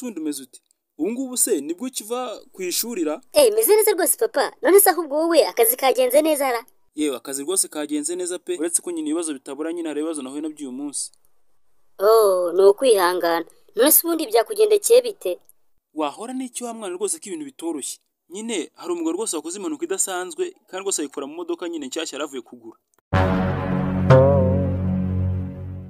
ubundi umeze ute? Ubu ngubu se nibwo kiva kwishurira? Meze neza rwose papa. None se ahubwo wowe akazi kagenze neza ra? Yewe akazi rwose kagenze neza pe. Uretse ko nyine ibibazo bitabura nyine hari ibibazo nahuye nabyo uyu munsi. Ni ukwihangana. None se ubundi byakugendekeye bite? Wahora n'icyo wa mwana rwose ko ibintu bitoroshye. Nyine hari umugabo rwose wakoze impanuka idasanzwe kandi rwose ayikora mu modoka nyine nshyashya yaravuye kugura.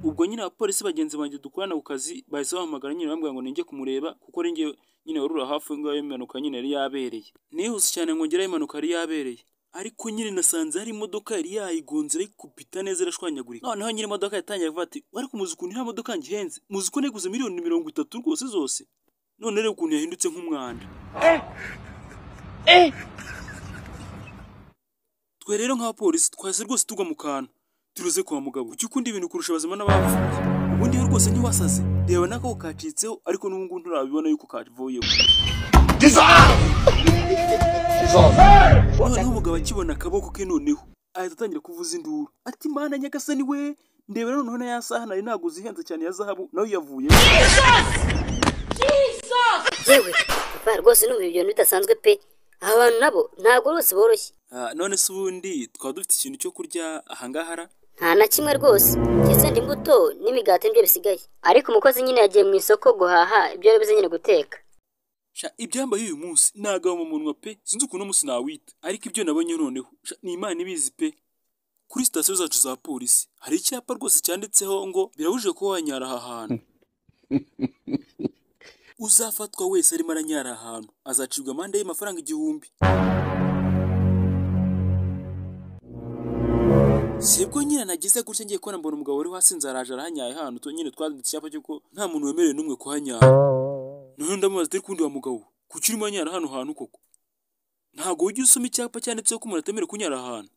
Ubwo nyine abapolisi bagenzi banjye dukorana ku kazi bahise bahamagara nyine bambwira ngo ninjye kumureba kuko ari njye nyine warura hafi ngaho impanuka nyine yari yabereye. Nihuse cyane ngo ngeraho impanuka yari yabereye. Ariko nyine nasanze hari imodoka yari yayigonze ari kupita neza irashwanyagurika. Noneho nyine imodoka yatangiye kuvuga ati wari kumuzi ukuntu nta modoka ngihenze. Muzi ko neguze miliyoni 30 rwose zose. None rero ukuntu yahindutse nk'umwanda. Twe rero nk'abapolisi twase rwose tugwa mu kantu. Turuze kwa mugabo. Uki ukundi ibintu kurusha abazima n'abapfuye. Ubundi rwose ntiwasaze. Reba nako kacitseho ariko n'ubungu nturabibona yuko kavuyeho. Noneho umugabo akibona akaboko ke noneho ahita atangira kuvuza induru ati mana nyagasani we ndeba noneho na ya saha nari naguze ihenze cyane ya zahabu nayo yavuye. Yewe papa rwose numva ibyo bidasanzwe pe. Abantu nabo ntago rwose boroshye. None se ubundi twaba dufite ikintu cyo kurya ahangahara? Nta na kimwe rwose. Ndetse imbuto n'imigati nibyo bisigaye. Ariko umukozi nyine yagiye mu isoko guhaha ibyo yari bize nyine guteka. Ibyambaye uyu munsi nagaho mu munwa pe sinzi ukuntu umunsi nawita ariko ibyo nabonye noneho ni Imana ibizi pe. Kuri sitasiyo zacu za polisi hari icyapa rwose cyanditseho ngo birabujije ko wanyara aha hantu. Uzafatwa wese arimo aranyara ahantu azacibwa amande y'amafaranga 1000. Sibwo nyine nagize gutya ngiye kubona mbona umugabo wari wasinze araje arahanyaye ahantu nyine twanditse icyapa cyuko nta muntu wemerewe n'umwe kuhanyara. None ndamubaza ati kundi wa mugabo kuki urimo anyara hano hantu koko? Ntago ujye usoma icyapa cyanditseho ko umuntu atemerewe kunyara ahantu.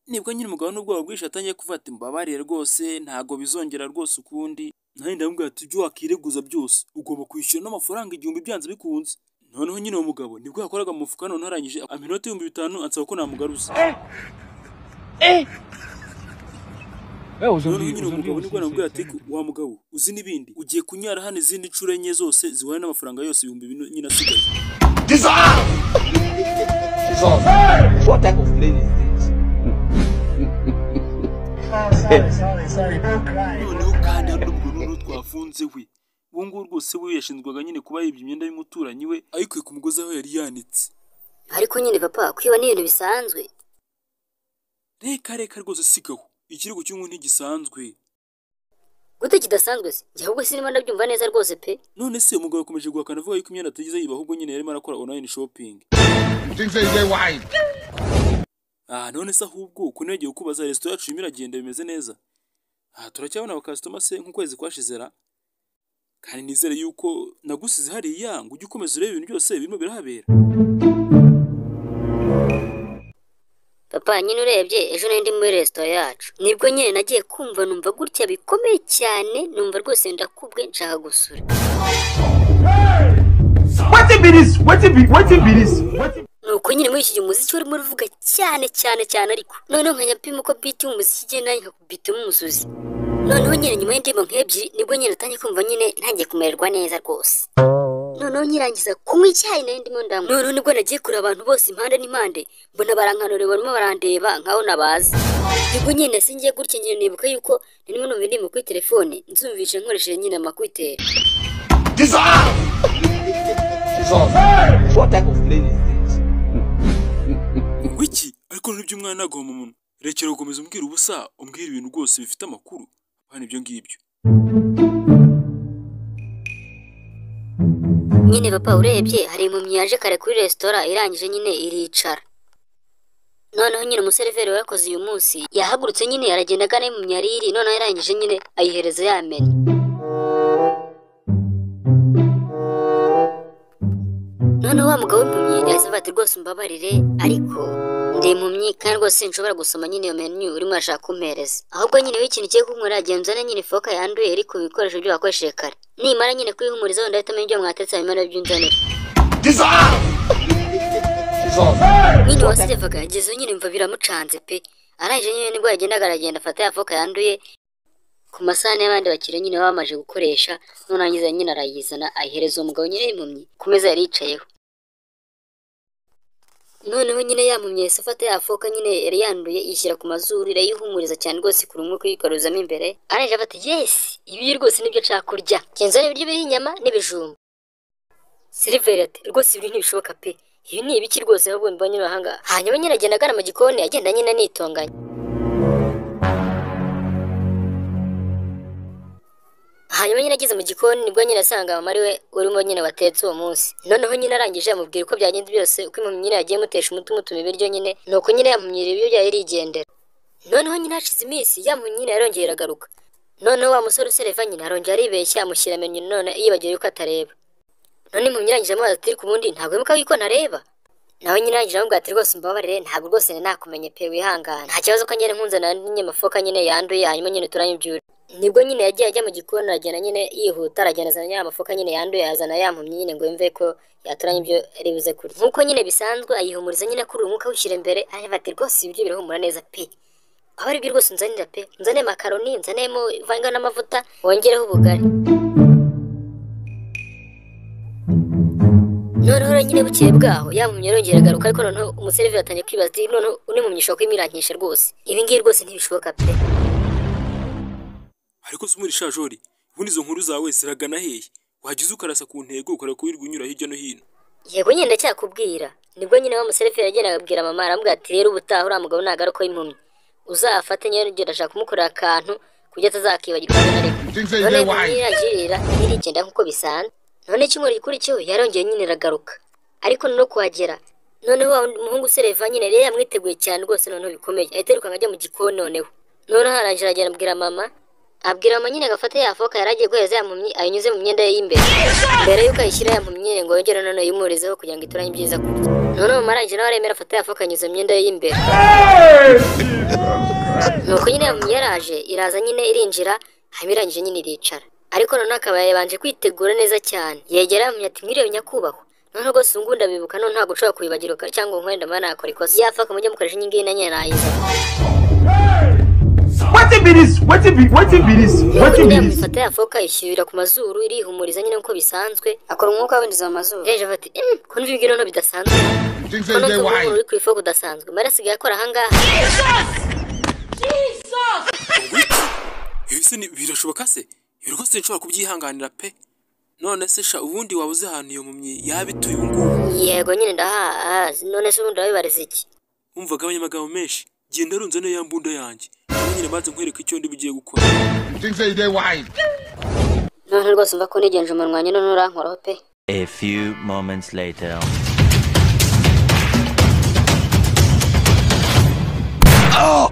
Nibwo nyine umugabo n'ubwoba bwishe atangiye kuvuga ati mbabariye rwose ntago bizongera rwose ukundi. Nari ndamubwira ati ibyo wakireguza byose ugomba kwishyura n'amafaranga 1000 byanze bikunze. Noneho nyine uwo mugabo nibwo yakoraga mu mufuka none arangije aminota 5000 ansaba ko namugaruza. Nyine umugabo nibwo namubwira ati wa mugabo uzi n'ibindi ugiye kunyara hano izindi ncuro enye zose ziwaye n'amafaranga yose 1000 nyine asigaye. What type of plane is this? Sorry, don't cry. Noneho kandi hari n'ubwo twafunze we. Uwo nguwo rwose we yashinzwaga nyine kuba yibye imyenda y'umuturanyi we ayikuye ku mugozi aho yari yanitse. Ariko nyine papa kwiba ni ibintu bisanzwe. Reka rwose sigaho. Ikirego cy'umuntu ntigisanzwe. Gute kidasanzwe se? Njye ahubwo sinima ndabyumva neza rwose pe. None se umugabo yakomeje guhakana avuga yuko imyenda atagize yiba ahubwo nyine yarimo arakora online shopping. None se ahubwo uko nagiye kubaza restaurant yacu imiragenda bimeze neza. Turacyabona abakastoma se nk'ukwezi kwashizera. Kandi nizere yuko nagusize hariya ngo ujye ukomeza urebe ibintu byose birimo birahabera. Papa nyine urebye ejo nindi muri restaurant yacu. Nibwo nyine nagiye kumva numva gutya bikomeye cyane numva rwose ndakubwe nshaka gusura. What is nuko nyine muri iki umuziki wari muri vuga cyane ariko noneho nkanyapima ko beat umuziki igenda nkakubita umusuzi. Noneho nyine nyuma y'indimo nk'ebyiri nibwo nyine natangiye kumva nyine ntangiye kumererwa neza rwose. Noneho nyirangiza kunywa icyayi nari ndimo ndanywa. Noneho nibwo nagiye kure abantu bose impande n'impande mbona barankanore barimo barandeba nkaho nabazi. Nibwo nyine singiye gutya nyine nibuka yuko ndimo numva indimo kuri telefone nzumvishe nkoresheje nyine amakwitera. What type of plane is this? Wiki ariko n'ibyo umwana agoma umuntu. Rekera gukomeza umbwira ubusa umbwira ibintu rwose bifite amakuru. Hano ibyo ngibyo. Nyine papa urebye hari impumyi yaje kare kuri restaurant irangije nyine iricara. Noneho nyine umuseriveri wakoze uyu munsi yahagurutse nyine aragenda gane mu myariri noneho yarangije nyine ayihereza yamenye. Noneho wa mugabo w'impumyi yahise ati rwose umbabarire ariko ndi impumyi kandi rwose nshobora gusoma nyine iyo menu urimo urashaka kumpereza. Ahubwo nyine w'ikintu kigiye kumura agenzana nyine foka yanduye ariko ibikoresho byo wakoresheje kare. Nimara nyine kwihumuriza wenda ahita amenya ibyo mwatetse hanyuma by'unzanira. Nyine wasidevaga yagezeho nyine mva biramucanze pe. Arangije nyine nibwo yagendaga aragenda afata ya foka yanduye ku masahani y'abandi bakire nyine bamaje gukoresha nurangiza nyine arayizana ayihereza umugabo nyine impumyi ku meza yari yicayeho. Noneho nyine yampumye yahise afata yafoka nyine yari yanduye yishyira ku mazuru irayihumuriza cyane rwose ku rumwe kuyigaruzamo imbere. Arangije afata yes ibi rwose nibyo nshaka kurya, kenzana ibiryo biri inyama n'ibijumba. Silver ati rwose ibi ntibishoboka pe, ibi ni ibiki rwose ahubwo mbonye bahanga. Hanyuma nyine agenda agana mu gikoni agenda nyine nitonganya. Hanyuma nyine ageze mu gikoni nibwo nyine asanga mama ari we urimo nyine watetse uwo munsi. Noneho nyine arangije amubwira uko byagenze byose, uko impumyi nyine yagiye mutesha umutwe mutuma ibiryo nyine, nuko nyine yampumyira ibyo byari rigendera. Noneho nyine hashize iminsi yampumyi nyine yarongeye iragaruka. Noneho wa musore usereva nyine arongera aribeshya amushyira amenyo none yibagiwe yuko atareba. None impumyi irangije amazi ati ku bundi ntabwo wibuka yuko ntareba. Nawe nyine arangije amubwira ati rwose mbabarire ntabwo rwose nakumenye pe wihangana. Nta kibazo ko ngere nkunzana n'inyamafoka nyine yanduye hanyuma nyine turanyubyura. Nibwo nyine yagiye ajya mu gikoni aragenda nyine yihuta aragenda azana nyamafoka nyine yanduye yazana yampumyi nyine ngo yumve ko yaturanye ibyo ribuze kurya. Nkuko nyine bisanzwe ayihumuriza nyine kuri umwuka wishyira imbere areba ati rwose ibyo birahumura neza pe. Aho ari byo rwose nzanira pe, nzane makaroni nzanemo vanga n'amavuta wongereho ubugari. Noneho nyine bukeye bwaho yampumye yarongera agaruka ariko noneho umuseriveri atangiye kwibaza ati noneho unimpumyisha ko imirankisha rwose ibi ngibi rwose ntibishoboka pe. Ariko se muri shajori ubundi izo nkuru zawe ziragana hehe? Wagize ukarasa ku ntego ukora kuwirwa unyura hirya no hino. Yego nyine ndacyakubwira. Nibwo nyine wa museriveri agenda abwira mama aramubwira ati rero ubutaha uriya mugabo nagaruka impumyi uzafate nyine ugenda ashaka kumukorera akantu kujya atazakibagirwa na rimwe. None yiragirira irigenda nkuko bisanzwe. None icyumweru gikurikiyeho yarongeye nyine iragaruka ariko no kuhagera noneho umuhungu usereva nyine rero yamwiteguye cyane rwose noneho bikomeye ahita yirukanka ajya mu gikoni noneho arangije agenda abwira mama nyine agafata yafoka yaragiye guheza yampumyi ayinyuze mu myenda ye y'imbere mbere yuko ayishyira yampumyi nyine ngo yongere noneho yumurizeho kugira ngo ituranye ibyiza kurya. Noneho mama arangije nawe aremera afata yafoka anyuze mu myenda ye y'imbere. Nuko nyine yampumyi yaraje iraza nyine irinjira hanyuma irangije nyine iricara ariko noneho akaba yabanje kwitegura neza cyane yegera yampumyi ati mwiriwe nyakubahwa. Noneho rwose ubu ndabibuka none ntabwo ushobora kwibagirwa cyangwa ngo wenda mwana nakora ikosa yafaka mujye mukoresha inyingi na nyine nayiza. Yamufata yafoka ishyira ku mazuru irihumuriza nyine nkuko bisanzwe akora umwuka winjiza mu mazuru. Eje bati ko nibwira no bidasanzwe. Kono uri ku ifoka udasanzwe marasigaye akora ahangaha. Ibise ni birashoboka se? Rwose nshobora kubyihanganira pe. None se sha ubundi wabuze ahantu iyo mumye yabituye ubungu. Yego nyine none se ubundi wabibariza iki? Umvaga abanyamagambo menshi genda runze no yambunda yanjye. Nyine maze nkwereka icyo ndi bigiye gukora. None rwose mva ko nigenje umunwa nyine nurankoraho pe. A few moments later. Oh!